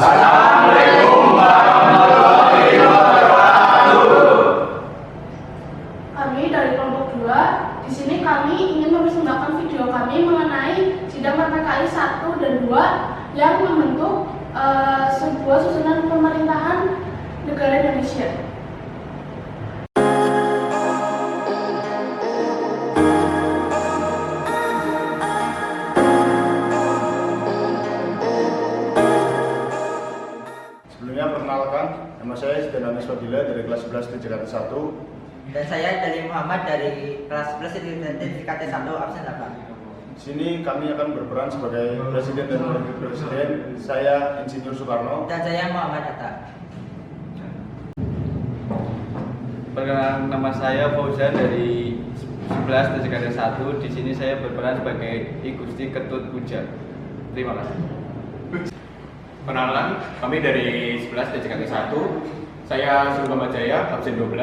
Assalamualaikum warahmatullahi wabarakatuh. Kami dari kelompok 2, di sini kami ingin mempersembahkan video kami mengenai sidang PPKI 1 dan 2 yang membentuk sebuah susunan pemerintahan negara Indonesia. Sebelumnya perkenalkan, nama saya Zidan Anis Fadila dari kelas 11 TJKT 1. Dan saya dari Muhammad dari kelas 11 TJKT 1 absen 8. Di sini kami akan berperan sebagai presiden dan wakil presiden. Saya Insinyur Soekarno. Dan saya Muhammad Hatta. Perkenalkan, nama saya Fauzan dari 11 TJKT 1. Di sini saya berperan sebagai I Gusti Ketut Puja. Terima kasih. Perkenalan, kami dari 11 TJKT 1. Saya Sulkama Jaya, absen 12.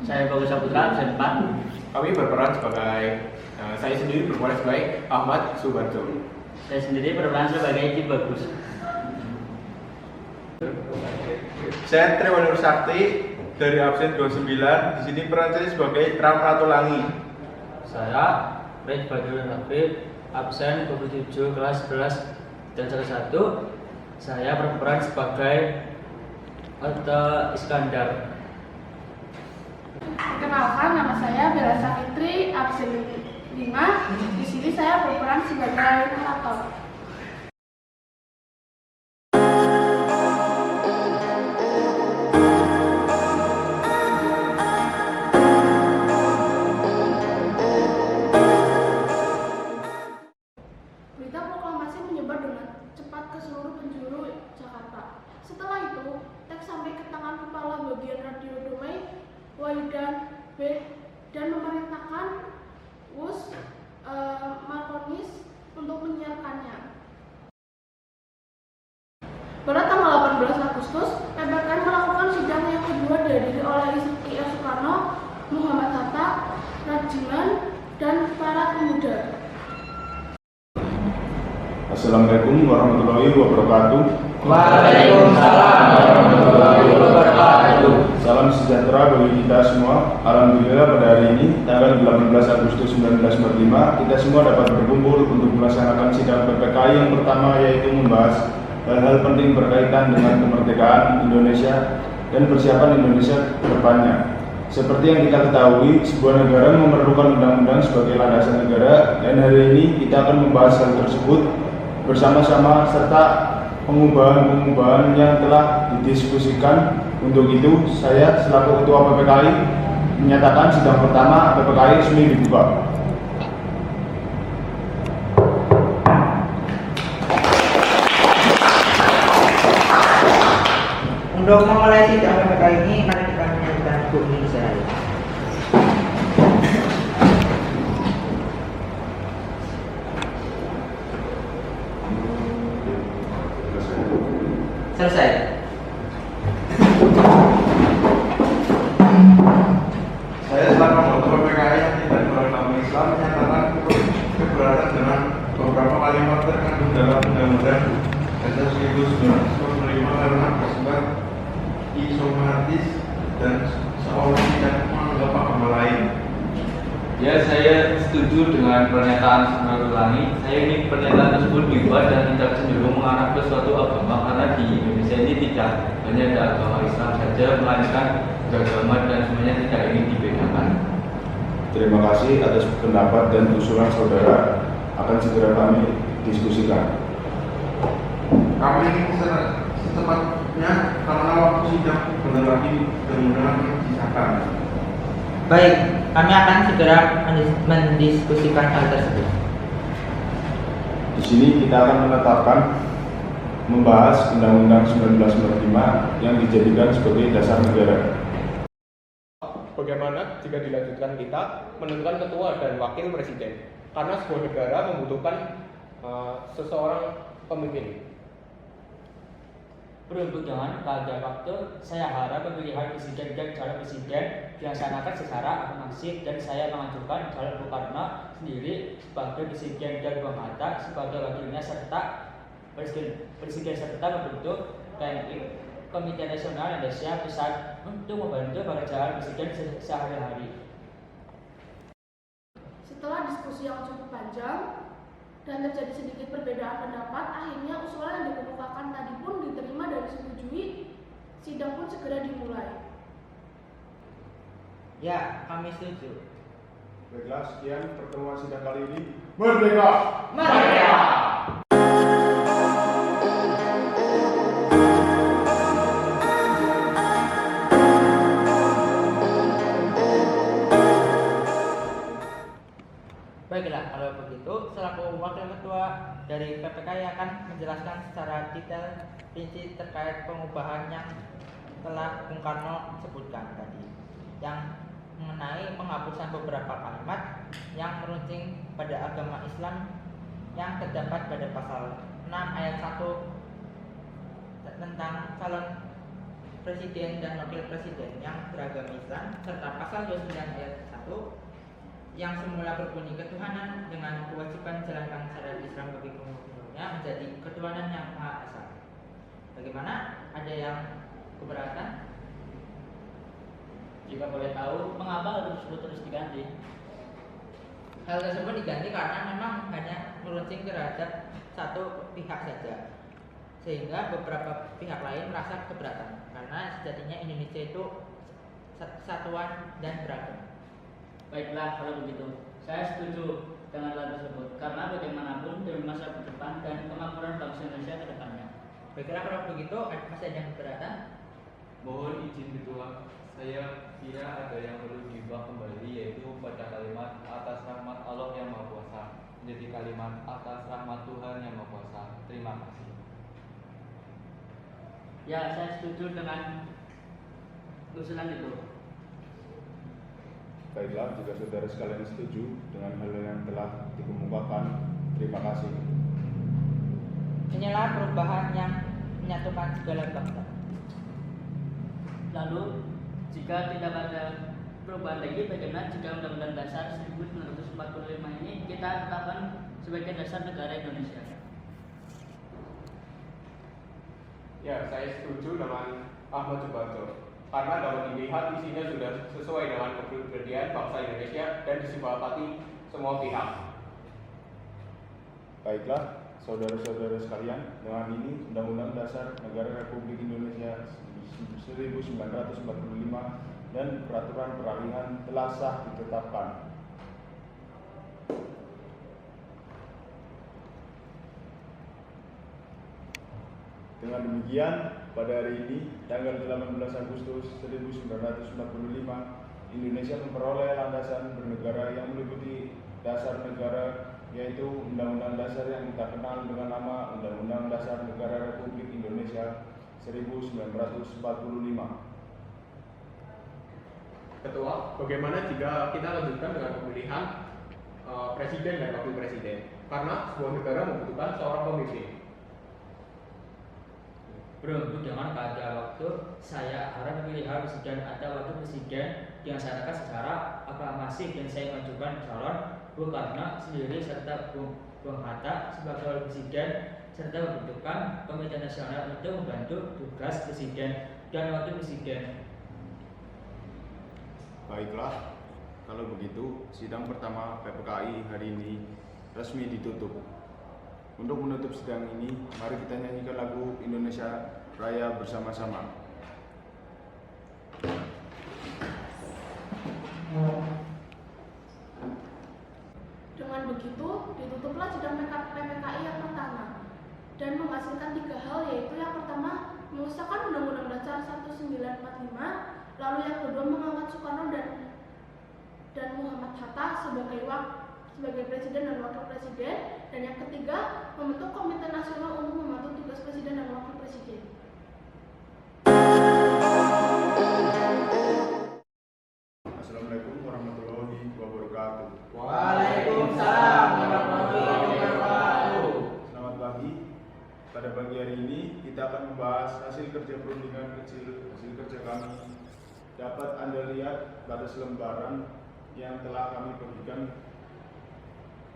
Saya Bagus Saputra, absen 4. Kami berperan sebagai saya sendiri berperan sebagai Ahmad Subarjo. Saya sendiri berperan sebagai Ki Bagus. Saya Triwanur Sakti dari absen 29. Di sini peran saya sebagai Ramatulangi. Saya Red Badrul Habib, absen 27 kelas 11 dan 1. Saya berperan sebagai Atta Iskandar. Perkenalkan, nama saya Bella Safitri, absen 5. Di sini saya berperan sebagai narator. Berita proklamasi menyebar dengan cepat ke seluruh penjuru Jakarta. Setelah itu, teks sampai ke tangan kepala bagian radio Domai Waidan B dan memerintahkan Wus Markonis untuk menyiarkannya. Pada tanggal 18 Agustus, PPKI melakukan sidang yang kedua dihadiri oleh I.R. Soekarno, Muhammad Hatta, Rajiman, dan para pemuda. Assalamualaikum warahmatullahi wabarakatuh. Waalaikumsalam warahmatullahi wabarakatuh. Salam sejahtera bagi kita semua. Alhamdulillah pada hari ini, tanggal 18 Agustus 1945, kita semua dapat berkumpul untuk melaksanakan sidang PPKI yang pertama, yaitu membahas hal-hal penting berkaitan dengan kemerdekaan Indonesia dan persiapan Indonesia ke depannya. Seperti yang kita ketahui, sebuah negara memerlukan undang-undang sebagai landasan negara, dan hari ini kita akan membahas hal tersebut bersama-sama serta pengubahan-pengubahan yang telah didiskusikan. Untuk itu, saya selaku Ketua PPKI menyatakan sidang pertama PPKI resmi dibuka. Untuk memulai sidang PPKI ini, mari kita menyanyikan Bu Indonesia Raya. Selesai. Saya selaku anggota PPKI yang tidak beragama Islam menyatakan keberatan dengan beberapa kalimat terkandung dalam Undang-Undang Dasar 1945 karena bersifat isomatis dan seolah tidak menganggap agama lain. Ya, saya setuju dengan pernyataan Ramatulangi. Saya ingin pernyataan tersebut diubah dan tidak cenderung mengarah ke suatu agama, karena di Indonesia ini tidak hanya ada agama Islam saja, melainkan beragama dan semuanya tidak ingin dibedakan. Terima kasih atas pendapat dan usulan saudara, akan segera kami diskusikan. Kami ingin secepatnya karena waktu sidang bentar lagi mudah-mudahan disahkan. Baik, kami akan segera mendiskusikan hal tersebut. Di sini kita akan menetapkan membahas Undang-Undang 1945 yang dijadikan sebagai dasar negara. Bagaimana jika dilanjutkan kita menentukan ketua dan wakil presiden? Karena sebuah negara membutuhkan seseorang pemimpin. Beruntung dengan keadaan waktu, saya harap pemilihan presiden dan calon presiden dilaksanakan secara aklamasi, dan saya mengajukan calon Bung Karno sendiri sebagai presiden dan Bung Hatta sebagai wakilnya, serta Presiden serta membentuk KNI, Komite Nasional Indonesia Pusat, untuk membantu pekerjaan presiden sehari-hari. Setelah diskusi yang cukup panjang dan terjadi sedikit perbedaan pendapat, akhirnya usulan yang dikemukakan tadi pun diterima dan disetujui. Sidang pun segera dimulai. Ya, kami setuju. Baiklah, sekian pertemuan sidang kali ini. Merdeka! Merdeka! Baiklah, kalau begitu, selaku wakil ketua dari PPKI akan menjelaskan secara detail prinsip terkait pengubahan yang telah Bung Karno sebutkan tadi, yang mengenai penghapusan beberapa kalimat yang meruncing pada agama Islam yang terdapat pada pasal 6 ayat 1 tentang calon presiden dan wakil presiden yang beragama Islam, serta pasal 29 ayat 1 yang semula berbunyi ketuhanan dengan kewajiban jalankan syariat Islam bagi penghulunya menjadi ketuhanan yang Maha Esa. Bagaimana? Ada yang keberatan? Jika boleh tahu, mengapa hal tersebut terus diganti? Hal tersebut diganti karena memang hanya meruncing terhadap satu pihak saja, sehingga beberapa pihak lain merasa keberatan karena sejatinya Indonesia itu satuan dan beragam. Baiklah, kalau begitu, saya setuju dengan hal tersebut karena bagaimanapun demi masa depan dan kemakmuran bangsa Indonesia ke depannya. Baiklah, kalau begitu, masih ada yang keberatan? Mohon izin ketua, saya kira ada yang perlu diubah kembali, yaitu pada kalimat atas rahmat Allah yang Maha Kuasa menjadi kalimat atas rahmat Tuhan yang Maha Kuasa. Terima kasih. Ya, saya setuju dengan usulan itu. Baiklah, jika saudara sekalian setuju dengan hal yang telah dikemukakan, terima kasih. Inilah perubahan yang menyatukan segala bangsa. Lalu, jika tidak ada perubahan lagi, bagaimana jika Undang-Undang Dasar 1945 ini kita tetapkan sebagai dasar negara Indonesia? Ya, saya setuju dengan Ahmad Subarjo. Karena dapat dilihat isinya sudah sesuai dengan kepribadian bangsa Indonesia dan disepakati semua pihak. Baiklah, saudara-saudara sekalian, dengan ini Undang-Undang Dasar Negara Republik Indonesia 1945 dan Peraturan Peralihan telah sah ditetapkan. Dengan demikian, pada hari ini, tanggal 18 Agustus 1945, Indonesia memperoleh landasan bernegara yang meliputi dasar negara, yaitu Undang-Undang Dasar yang kita kenal dengan nama Undang-Undang Dasar Negara Republik Indonesia 1945. Ketua, bagaimana jika kita lanjutkan dengan pemilihan presiden dan wakil presiden? Karena sebuah negara membutuhkan seorang pemimpin. Berhubung dengan keadaan waktu, saya harap pemilihan presiden atau wakil presiden dilaksanakan secara aklamasi dan saya mengajukan calon Bung Karno sendiri serta Bung Hatta sebagai presiden serta membentukkan Komite Nasional untuk membantu tugas presiden dan wakil presiden. Baiklah, kalau begitu sidang pertama PPKI hari ini resmi ditutup. Untuk menutup sidang ini, mari kita nyanyikan lagu Indonesia Raya bersama-sama. Dengan begitu, ditutuplah sidang PPKI yang pertama dan menghasilkan 3 hal, yaitu yang pertama, mengesahkan Undang-Undang Dasar 1945, lalu yang kedua, mengangkat Soekarno dan Muhammad Hatta sebagai presiden dan wakil presiden, dan yang ketiga, membentuk Komite Nasional untuk membantu tugas presiden dan wakil presiden. Assalamualaikum warahmatullahi wabarakatuh. Waalaikumsalam warahmatullahi wabarakatuh. Selamat pagi. Pada pagi hari ini kita akan membahas hasil kerja perundingan kecil. Hasil kerja kami dapat Anda lihat pada selembaran yang telah kami bagikan.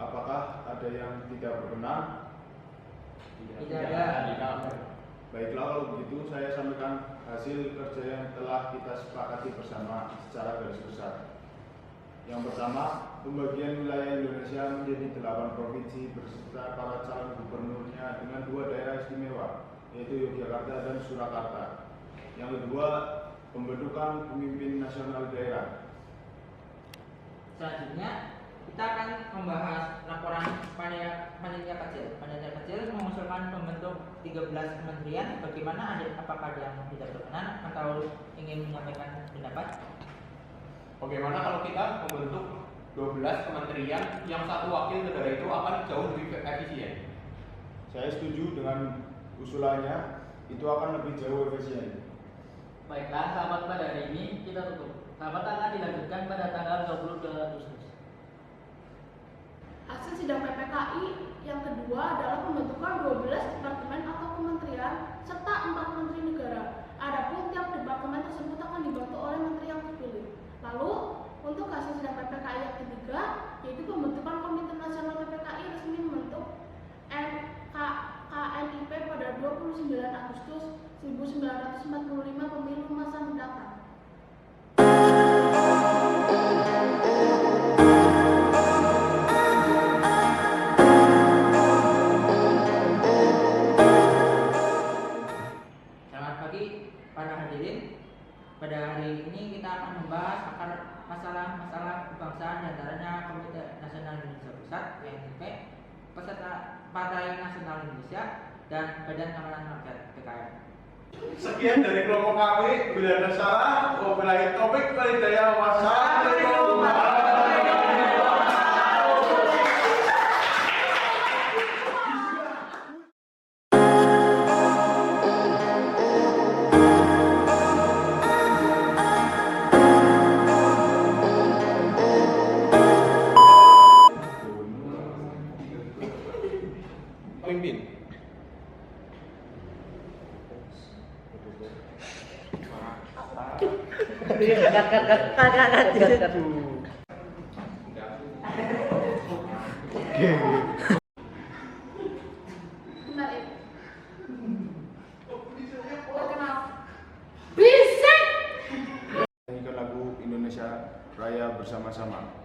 Apakah ada yang tidak berkenan? Tidak ada. Baiklah, kalau begitu saya sampaikan hasil kerja yang telah kita sepakati bersama secara garis besar. Yang pertama, pembagian wilayah Indonesia menjadi 8 provinsi beserta para calon gubernurnya dengan 2 daerah istimewa, yaitu Yogyakarta dan Surakarta. Yang kedua, pembentukan pemimpin nasional daerah. Selanjutnya kita akan membahas laporan panitia kecil. Panitia kecil mengusulkan membentuk 13 kementerian. Bagaimana? Apakah ada yang tidak berkenan atau ingin menyampaikan pendapat? Bagaimana kalau kita membentuk 12 kementerian yang satu wakil negara itu akan jauh lebih efisien? Saya setuju dengan usulannya, itu akan lebih jauh efisien. Baiklah, rapat pada hari ini kita tutup. Rapat akan dilanjutkan pada tanggal 22 Agustus. Hasil sidang PPKI yang kedua adalah pembentukan 12 departemen atau kementerian serta 4 menteri negara. Adapun tiap departemen tersebut akan dibantu oleh menteri yang terpilih. Lalu, untuk hasil sidang PPKI yang ketiga, yaitu pembentukan Komite Nasional PPKI resmi membentuk KNIP pada 29 Agustus 1945 pemilu masa mendatang. Selamat pagi para hadirin. Pada hari ini kita akan membahas akar masalah-masalah kebangsaan, diantaranya Komite Nasional Indonesia Pusat (KNIP), peserta Partai Nasional Indonesia, dan Badan Keamanan Rakyat (PKR). Sekian dari kelompok kami. Bila ada salah, wabillahi taufik wal hidayah. Wassalamualaikum warahmatullahi wabarakatuh. Pemimpin. Bentar ya. Terkenal. Bisik! Nyanyikan lagu Indonesia Raya bersama-sama.